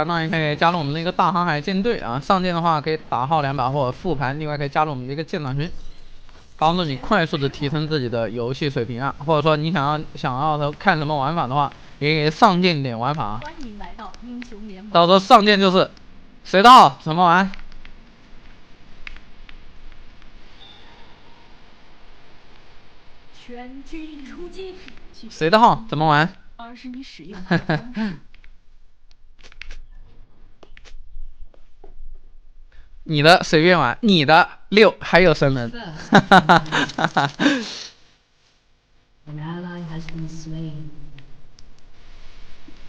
当然也可以加入我们的一个大航海舰队啊，上舰的话可以打号2把或者复盘，另外可以加入我们的一个舰长群，帮助你快速的提升自己的游戏水平啊，或者说你想要看什么玩法的话，也可以上舰点玩法啊。欢迎来到英雄联盟。到时候上舰就是谁的号怎么玩，全军出击，谁的号怎么玩。21使用。你的随便玩，你的6还有神人，哈哈哈哈哈。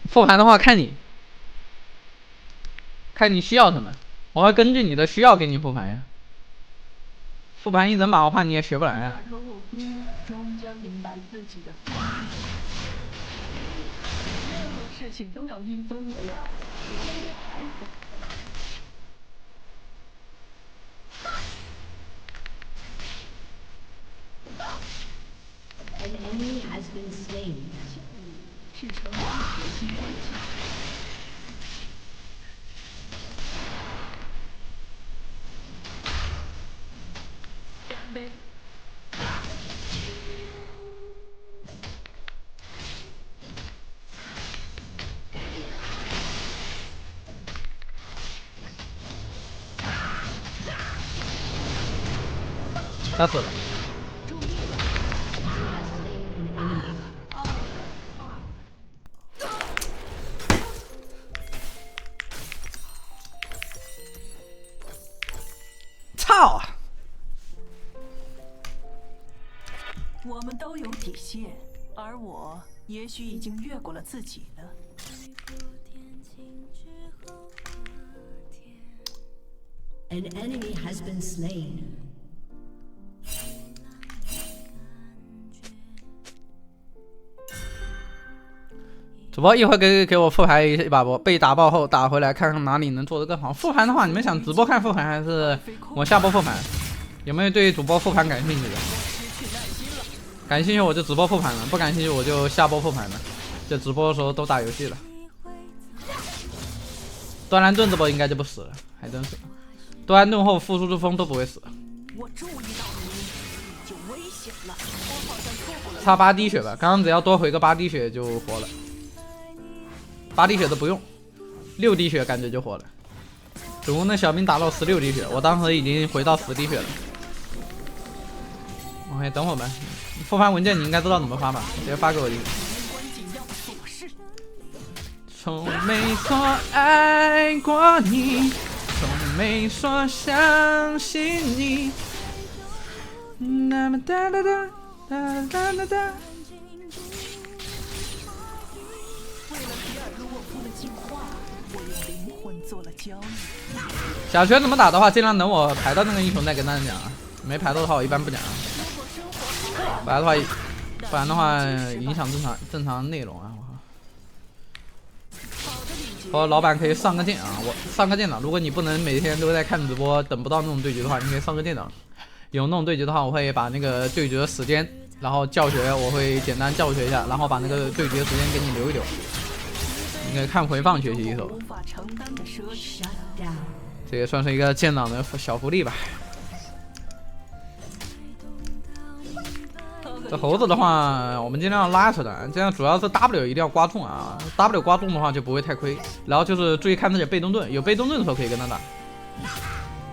复盘的话看你需要什么，我会根据你的需要给你复盘呀。复盘一整把，我怕你也学不来呀。终将明白自己的任何事情都要因风而来。An enemy has been slain. 是成功的核心关键。他死了。操！我们都有底线，而我也许已经越过了自己了。An enemy has been slain. 主播一会儿给我复盘一把不？被打爆后打回来，看看哪里能做得更好。复盘的话，你们想直播看复盘还是我下播复盘？有没有对主播复盘感兴趣的？感兴趣我就直播复盘了，不感兴趣我就下播复盘了。就直播的时候都打游戏了。端蓝盾这波应该就不死了，还真是。端蓝盾后复苏之风都不会死。我注意到你，就危险了。我好像错过了。差8滴血吧，刚刚只要多回个8滴血就活了。8滴血都不用，6滴血感觉就活了。主公的小兵打到16滴血，我当时已经回到10滴血了。OK， 等会儿吧。复盘文件你应该知道怎么发吧？直接发给我就。从没说爱过你，从没说相信你。那么哒哒哒哒哒哒哒。小学怎么打的话，尽量等我排到那个英雄再跟大家讲啊。没排到的话，我一般不讲啊。不然的话影响正常内容啊。我老板可以上个舰啊，我上个舰长。如果你不能每天都在看直播，等不到那种对局的话，你可以上个舰长。有那种对局的话，我会把那个对局的时间，然后教学我会简单教学一下，然后把那个对局的时间给你留一留。你可以看回放学习一手。这也算是一个舰长的小福利吧。这猴子的话，我们尽量拉扯的，这样主要是 W 一定要刮中啊 ，W 刮中的话就不会太亏。然后就是注意看自己被动盾，有被动盾的时候可以跟他打。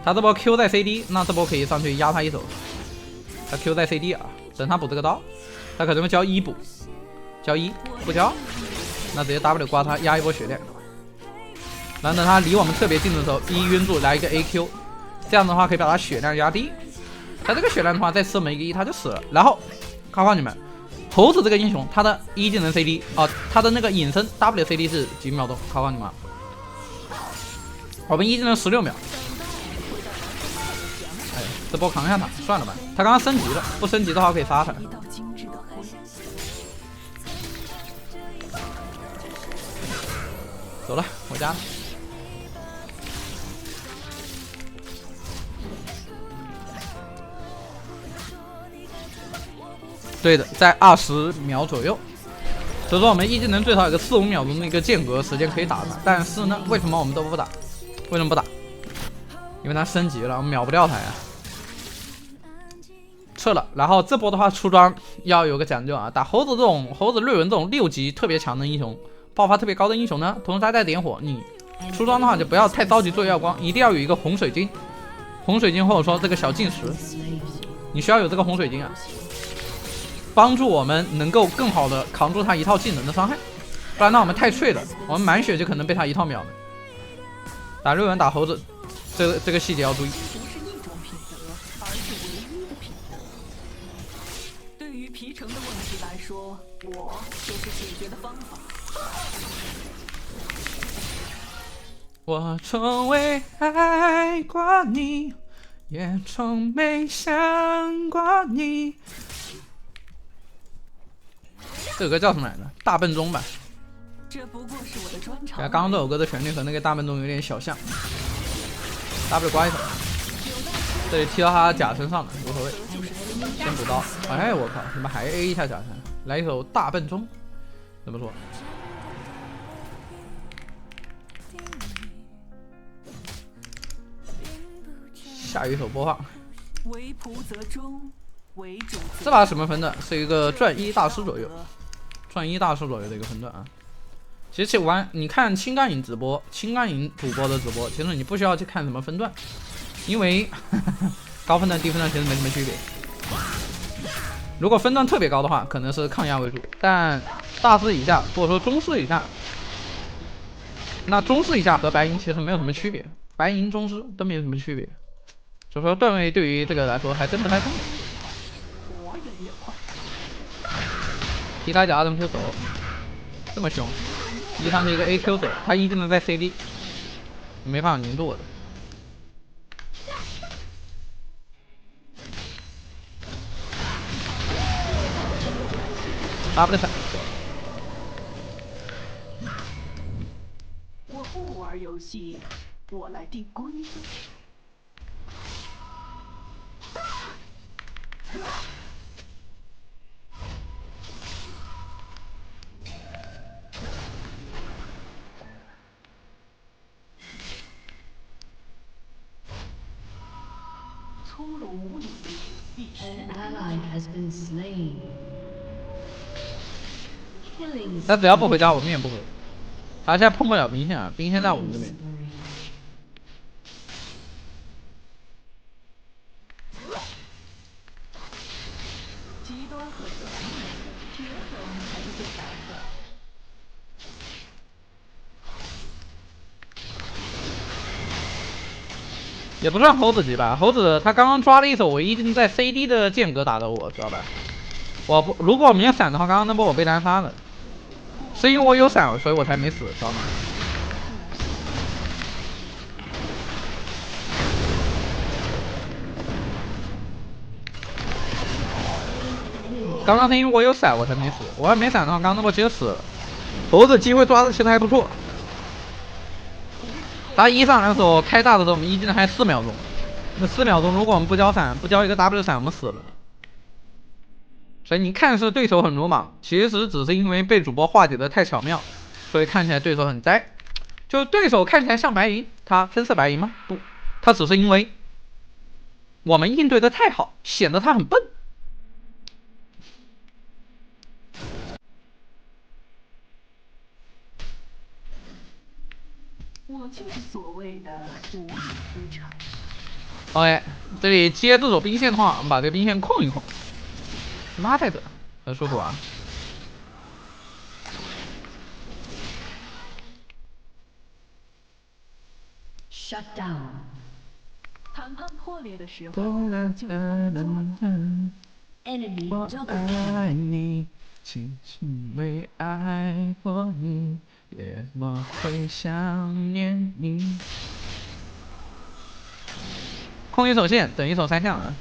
他这波 Q 在 CD， 那这波可以上去压他一手。他 Q 在 CD 啊，等他补这个刀，他可能会交1补，交1不交，那直接 W 刮他压一波血量。然后等他离我们特别近的时候，1晕住来一个 AQ， 这样的话可以把他血量压低。他这个血量的话，再射门一个1他就死了。然后考考你们，猴子这个英雄，他的1技能 CD 哦，他的那个隐身 W CD 是几秒钟？考考你们。我们1技能16秒。哎，这波扛下他，算了吧。他刚刚升级了，不升级的话可以杀他。走了，回家了。对的，在20秒左右。所以说我们一技能最少有个4、5秒钟的一个间隔时间可以打它。但是呢，为什么我们都不打？为什么不打？因为它升级了，我们秒不掉它呀。撤了。然后这波的话出装要有个讲究啊，打猴子这种猴子瑞文这种6级特别强的英雄，爆发特别高的英雄呢，同时还带点火，你出装的话就不要太着急做耀光，一定要有一个红水晶。红水晶或者说这个小晶石，你需要有这个红水晶啊，帮助我们能够更好的扛住他一套技能的伤害，不然呢我们太脆了，我们满血就可能被他一套秒了。打瑞文打猴子，这个细节要注意。不是一种品德，而是唯一的品德。对于皮城的问题来说，我就是解决的方法。我从未爱过你，也从没想过你。这首歌叫什么来着？大笨钟吧。这不过是我的专长。刚刚这首歌的旋律和那个大笨钟有点小像。W 刮一手，这里踢到他甲身上了，无所谓。先补刀。哎，我靠，怎么还 A 一下甲身？来一首大笨钟，怎么说？下一首播放。为仆则忠，为主则这把什么分段？是一个转1大师左右，转1大师左右的一个分段啊。其实你看青钢影直播、青钢影主播的直播，其实你不需要去看什么分段，因为高分段、低分段其实没什么区别。如果分段特别高的话，可能是抗压为主，但大师以下或者说中师以下，那中师以下和白银其实没有什么区别，白银、中师都没有什么区别。所以说段位对于这个来说还真不太重要。踢他甲怎么 Q 手？这么凶！一上是一个 AQ 手，他一技能在 CD， 没办法凝住我的。W 闪。我不玩游戏，我来定规则。粗鲁无礼，必须 An ally has been slain. Killing 他只要不回家，我们也不回。他现在碰不了兵线啊，兵线在我们这边。极端和正义，平衡才是最难的。也不算猴子级吧，猴子他刚刚抓了一手唯一技能在 CD 的间隔打的我，知道吧？如果我没有闪的话，刚刚那波我被单杀了，是因为我有闪，所以我才没死，知道吗？刚刚是因为我有闪，我才没死，我要没闪的话，刚刚那波直接死了。猴子机会抓的其实还不错。他一上来的时候开大的时候，我们一技能还4秒钟，那4秒钟如果我们不交闪，不交一个 W 闪，我们死了。所以你看似对手很鲁莽，其实只是因为被主播化解的太巧妙，所以看起来对手很栽。就是对手看起来像白银，他分色白银吗？不，他只是因为我们应对的太好，显得他很笨。我就是所谓的无以之长。OK， 这里接这手兵线的话，我们把这个兵线控一控。妈在这，很舒服啊。shut down. 谈判破裂的时候， Enemy 我 double 爱 kill. 你，轻轻为爱过你，也我会想念你。控一手线，等一手3项啊。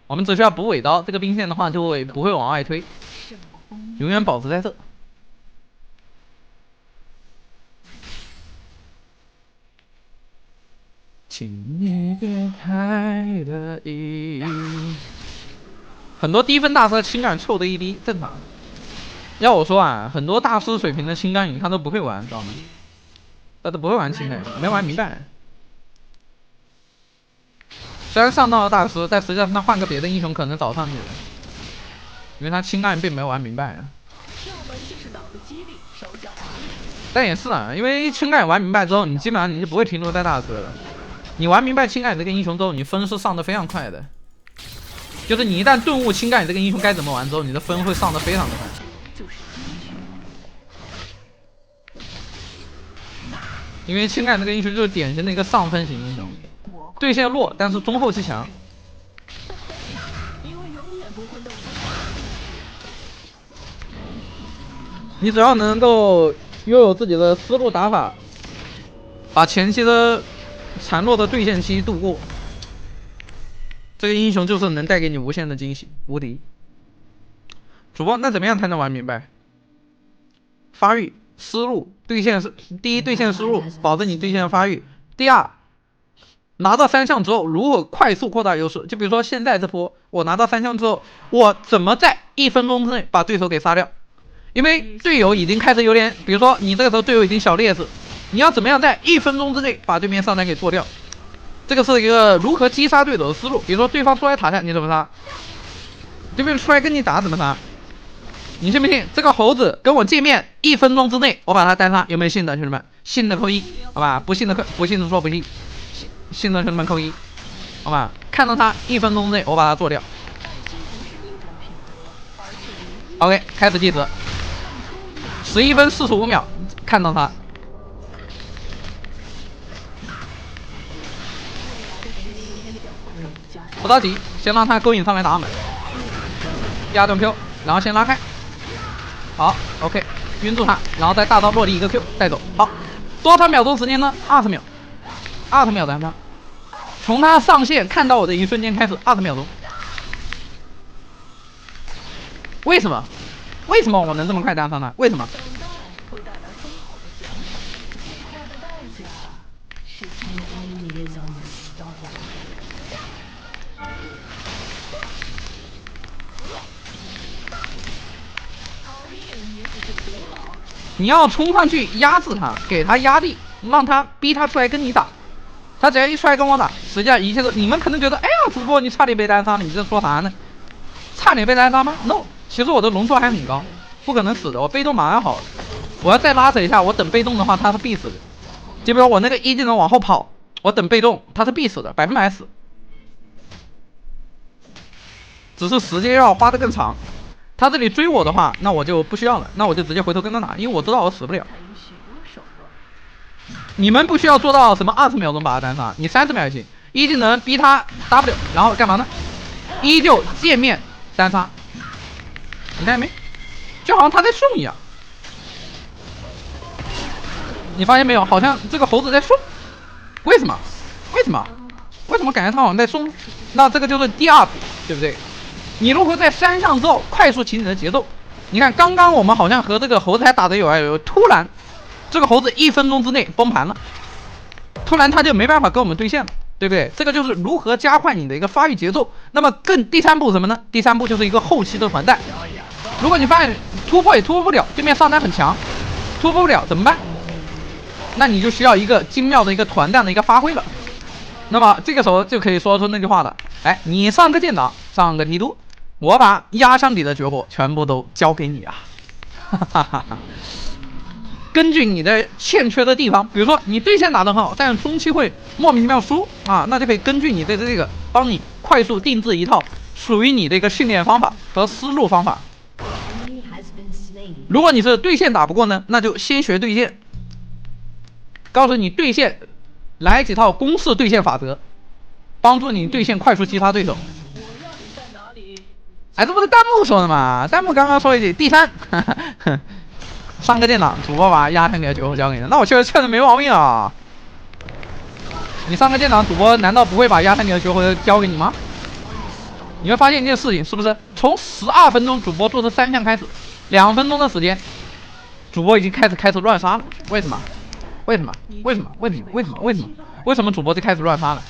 我们只需要补尾刀，这个兵线的话就会不会往外推，永远保持在这。请你别太的意。很多低分大师情感臭的一逼，正常。要我说啊，很多大师水平的青钢影他都不会玩，知道吗？他都不会玩青钢影，没玩明白。虽然上到了大师，但实际上他换个别的英雄可能早上去了，因为他青钢影并没有玩明白。但也是啊，因为青钢影玩明白之后，你基本上你就不会停留在大师了。你玩明白青钢影这个英雄之后，你分是上的非常快的。就是你一旦顿悟青钢影这个英雄该怎么玩之后，你的分会上的非常的快。因为青钢影这个英雄就是典型的一个上分型英雄，对线弱，但是中后期强。你只要能够拥有自己的思路打法，把前期的孱弱的对线期度过，这个英雄就是能带给你无限的惊喜，无敌。主播，那怎么样才能玩明白？发育、思路、对线是第一，对线思路保证你对线的发育；第二，拿到3项之后如何快速扩大优势。就比如说现在这波，我拿到3项之后，我怎么在1分钟之内把对手给杀掉？因为队友已经开始有点，比如说你这个时候队友已经小劣势，你要怎么样在1分钟之内把对面上单给做掉？这个是一个如何击杀对手的思路。比如说对方出来塔下，你怎么杀？对面出来跟你打怎么杀？你信不信？这个猴子跟我见面1分钟之内，我把他单杀，有没有信的兄弟们？信的扣1，好吧？不信的说不信，信的兄弟们扣1，好吧？看到他1分钟之内，我把他做掉。OK， 开始计时，11分45秒，看到他。不着急，先让他勾引上来打我们，压顿 Q， 然后先拉开。好 ，OK， 晕住他，然后再大刀落地一个 Q 带走。好，多少秒钟时间呢？20秒，20秒单杀。从他上线看到我的一瞬间开始，20秒钟。为什么？为什么我能这么快单杀呢？为什么？你要冲上去压制他，给他压力，让他逼他出来跟你打。他只要一出来跟我打，实际上一切都，你们可能觉得，哎呀，主播你差点被单杀了，你这说啥呢？差点被单杀吗 ？No， 其实我的龙速还很高，不可能死的，我被动马上好了。我要再拉扯一下，我等被动的话，他是必死的。就比如我那个1技能往后跑，我等被动，他是必死的，100%死。只是时间要花得更长。他这里追我的话，那我就不需要了，那我就直接回头跟他打，因为我知道我死不了。你们不需要做到什么20秒钟把他单杀，你30秒也行。1技能逼他 W， 然后干嘛呢？依旧见面单杀，你看见没？就好像他在送一样。你发现没有？好像这个猴子在送，为什么？为什么？为什么感觉他好像在送？那这个就是第2步，对不对？你如何在3项之后快速起你的节奏？你看，刚刚我们好像和这个猴子还打得有来有，突然这个猴子1分钟之内崩盘了，突然他就没办法跟我们对线了，对不对？这个就是如何加快你的一个发育节奏。那么第3步什么呢？第3步就是一个后期的团战。如果你发现突破也突破不了，对面上单很强，突破不了怎么办？那你就需要一个精妙的一个团战的一个发挥了。那么这个时候就可以说出那句话了，哎，你上个建档，上个梯度，我把压箱底的绝活全部都交给你啊！哈哈哈哈。根据你的欠缺的地方，比如说你对线打得很好，但是中期会莫名其妙输啊，那就可以根据你的这个帮你快速定制一套属于你的一个训练方法和思路方法。如果你是对线打不过呢，那就先学对线，告诉你对线来几套公式对线法则，帮助你对线快速击杀对手。哎，这不是弹幕说的吗？弹幕刚刚说一句第3，上个建档，主播把压箱底的绝活交给你，那我确实没毛病啊。你上个建档，主播难道不会把压箱底的绝活交给你吗？你会发现一件事情，是不是？从12分钟主播做这3项开始，2分钟的时间，主播已经开始乱杀了。为什么？为什么？为什么？为什么？为什么？为什么？为什么主播就开始乱杀了？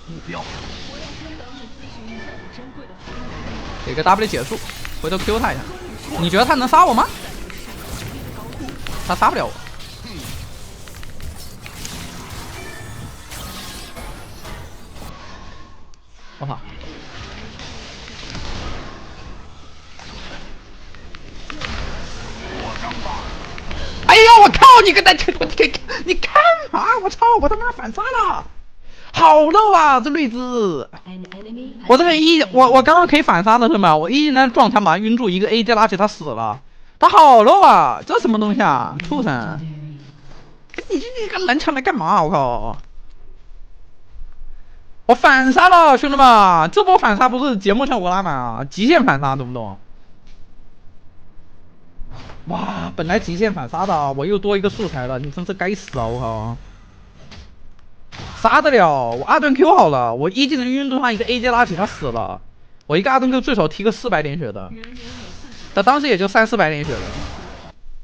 目标。给个 W 结束，回头 Q 他一下。你觉得他能杀我吗？他杀不了我。我操！哎呀，我靠！你个蛋，你干嘛？我操！我他妈反杀了！好漏啊，这瑞兹！ An enemy 我 has 这个 E， 我刚刚可以反杀的是吗？我 E 技能撞墙把他晕住，一个 A 接拉起他死了，他好漏啊！这什么东西啊？畜生！你个蓝枪来干嘛？我靠！我反杀了，兄弟们！这波反杀不是节目效果拉满啊，极限反杀，懂不懂？哇，本来极限反杀的，我又多一个素材了，你真是该死啊！我靠！杀得了，我2顿 Q 好了，我1技能晕住他一个 A 接拉起他死了，我一个2顿 Q 最少踢个400点血的，他当时也就300-400点血了。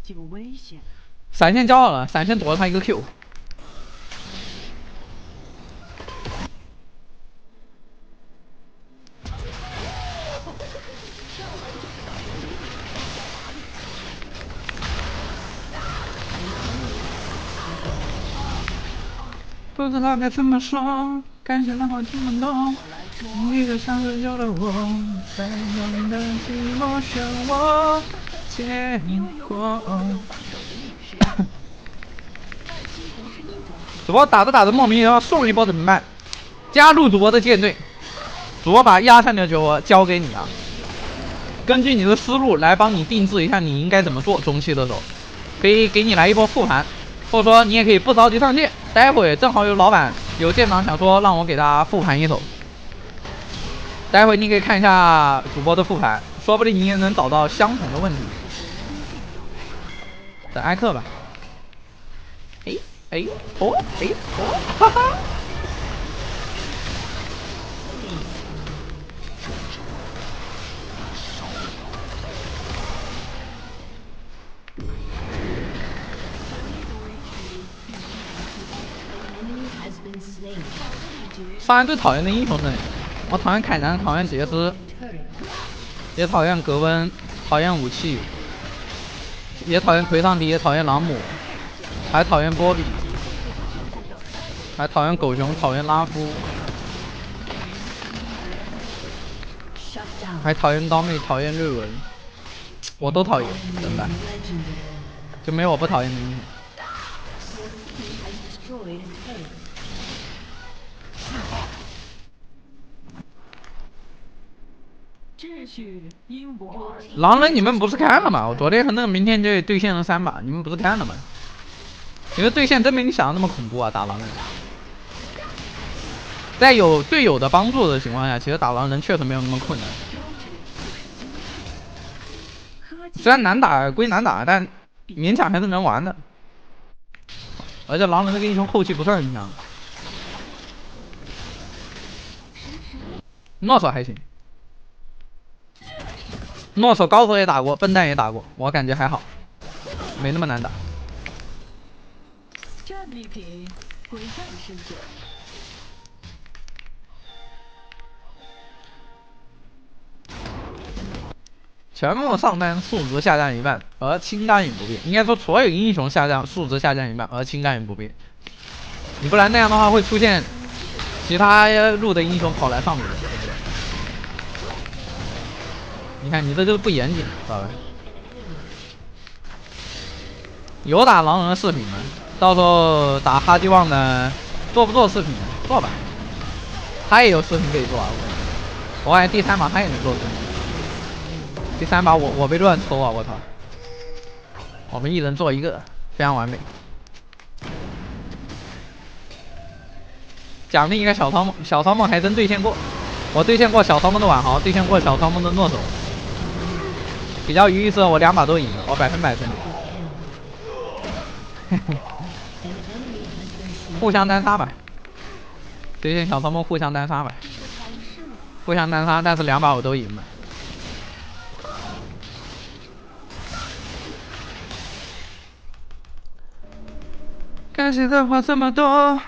就危险。闪现交好了，闪现躲了他一个 Q。不知道该怎么说，感谢让我听不懂。一个想很久的我，在冷的寂寞漩涡结果。主播打着打着莫名要送一波怎么办？加入主播的舰队，主播把压上的酒窝交给你啊，根据你的思路来帮你定制一下你应该怎么做。中期的时候，可以给你来一波复盘。或者说你也可以不着急上线，待会正好有老板有舰长想说让我给他复盘一手，待会你可以看一下主播的复盘，说不定你也能找到相同的问题。等艾克吧，哈哈。上来最讨厌的英雄是谁？我讨厌凯南，讨厌杰斯，也讨厌格温，讨厌武器，也讨厌奎桑迪，也讨厌朗姆，还讨厌波比，还讨厌狗熊，讨厌拉夫，还讨厌刀妹，讨厌瑞文，我都讨厌，怎么办？就没有我不讨厌的英雄。狼人你们不是看了吗？我昨天和那个明天就兑现了3把，你们不是看了吗？你们兑现真没你想的那么恐怖啊！打狼人，在有队友的帮助的情况下，其实打狼人确实没有那么困难。虽然难打归难打，但勉强还是能玩的。而且狼人这个英雄后期不是很强，诺索还行。诺索高手也打过，笨蛋也打过，我感觉还好，没那么难打。战利品归战胜者。全部上单数值下降一半，而轻干影不变。应该说所有英雄下降数值下降一半，而轻干影不变。你不然那样的话会出现其他路的英雄跑来上路，对不对？你看你这就是不严谨，知道吧？有打狼人的视频吗？到时候打哈基旺的做不做视频？做吧，他也有视频可以做啊。我感觉第3把他也能做视频。第3把我被乱抽啊！我操！我们一人做一个，非常完美。奖励一个小超梦，小超梦还真兑现过。我兑现过小超梦的晚豪，兑现过小超梦的诺手。比较有意思，我2把都赢了，我100%胜利。互相单杀吧，兑现小超梦互相单杀吧，互相单杀，但是2把我都赢了。感谢的话这么多，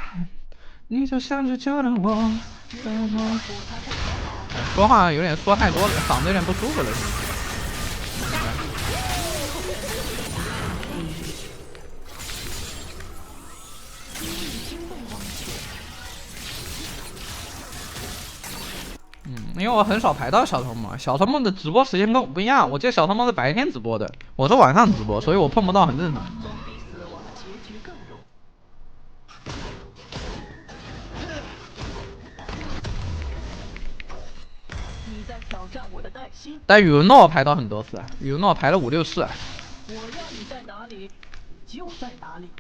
你就像是救了我。说话有点说太多了，嗓子有点不舒服了。因为我很少排到小头目，小头目的直播时间跟我不一样，我记得小头目是白天直播的，我是晚上直播，所以我碰不到很正常。总比死亡的结局更容易。你在挑战我的耐心。但宇文诺排到很多次，宇文诺排了5、6次。我要你在哪里，就在哪里。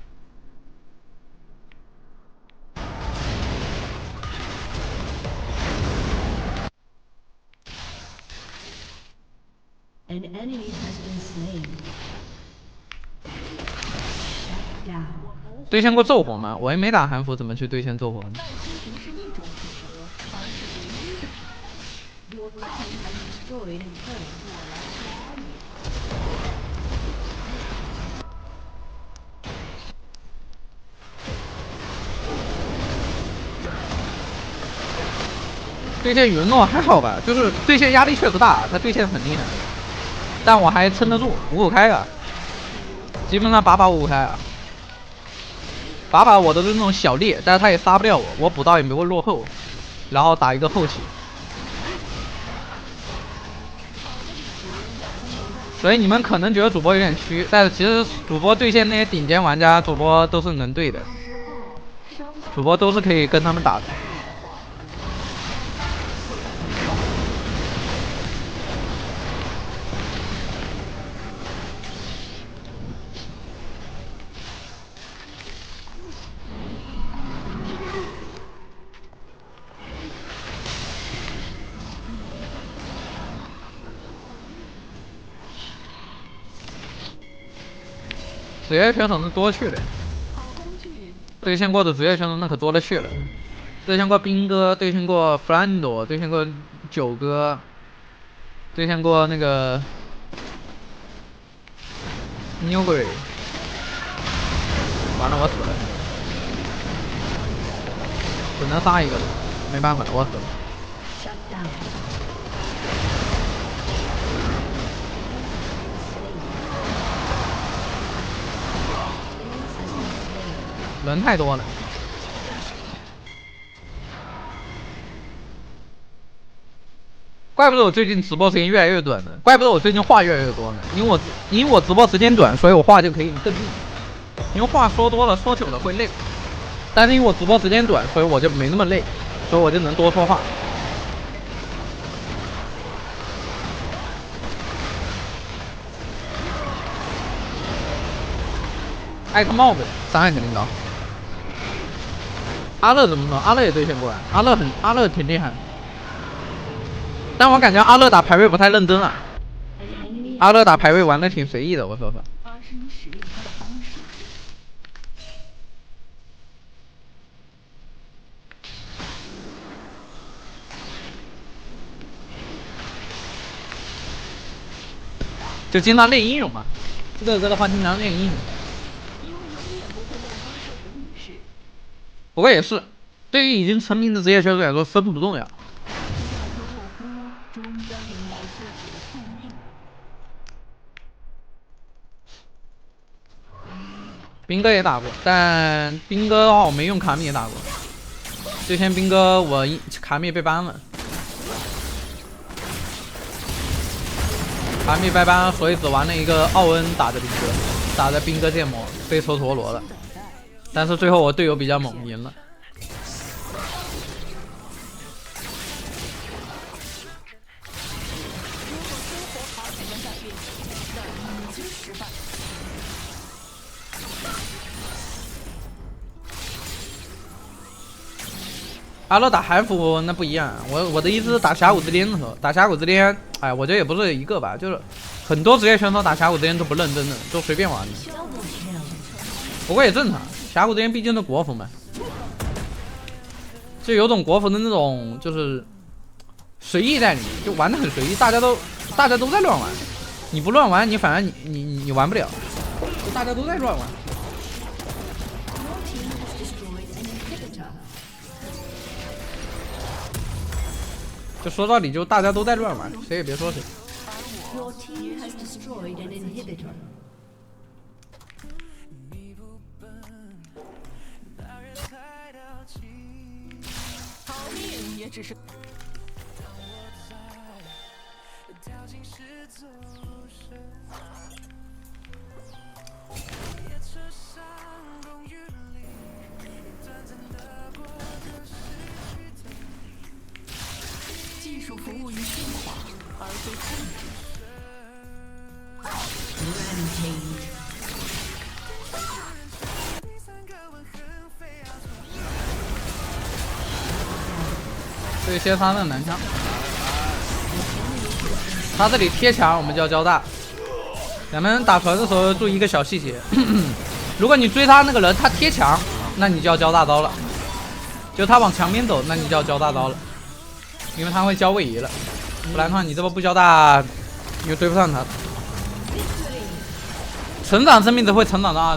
An enemy has been slain. Shut down. 兑现过咒火吗？我也没打韩服，怎么去兑现咒火呢？耐心不是一种品德，而是唯一的。Your team has destroyed an turret. 兑现宇文诺还好吧，就是兑现压力确实大，他兑现很厉害，但我还撑得住，5-5开啊，基本上把5-5开啊。把我的是那种小猎，但是他也杀不掉我，我补刀也没会落后，然后打一个后期。所以你们可能觉得主播有点虚，但是其实主播对线那些顶尖玩家，主播都是能对的，主播都是可以跟他们打的。职业选手是多去的，兑现过的职业选手那可多了去了。兑现过兵哥，兑现过弗兰多，兑现过九哥，兑现过那个牛鬼。完了，我死了，只能杀一个了，没办法，我死了。Shut down. 人太多了。怪不得我最近直播时间越来越短了，怪不得我最近话越来越多呢。因为我直播时间短，所以我话就可以更密。因为话说多了、说久了会累，但是因为我直播时间短，所以我就没那么累，所以我就能多说话。艾克帽子，伤害肯定高。阿乐怎么弄？阿乐也兑现过来，阿乐挺厉害，但我感觉阿乐打排位不太认真啊。阿乐打排位玩的挺随意的，我说说。而是你使用它的方式。就经常练英勇嘛，乐哥的话经常练英勇。因为永远不会乱发射的女士。不过也是，对于已经成名的职业选手来说，分不重要。终将迎来自己的宿命。兵哥也打过，但兵哥的话我没用卡米也打过。之前兵哥我卡米被ban了，卡米被ban，所以只玩了一个奥恩打的兵哥，打的兵哥剑魔被抽陀螺了，但是最后我队友比较猛，赢了。阿乐打韩服那不一样，我的意思是打峡谷之巅的时候，打峡谷之巅，哎，我觉得也不是一个吧，就是很多职业选手打峡谷之巅都不认真的，都随便玩的。不过也正常，峡谷之巅毕竟是国服嘛，就有种国服的那种就是随意在里面，就玩的很随意，大家都在乱玩，你不乱玩，你反而你玩不了，就大家都在乱玩。就说到底，就大家都在乱玩，谁也别说谁。Your team has destroyed an inhibitor. 逃命也只是。技术服务于进化，而非控制。 Rampage. 这个先杀那个男枪，他这里贴墙，我们就要交大。咱们打团的时候注意一个小细节，如果你追他那个人他贴墙，那你就要交大招了。就他往墙边走，那你就要交大招了，因为他会交位移了，不然的话你这波不交大，你就追不上他。成长生命值会成长到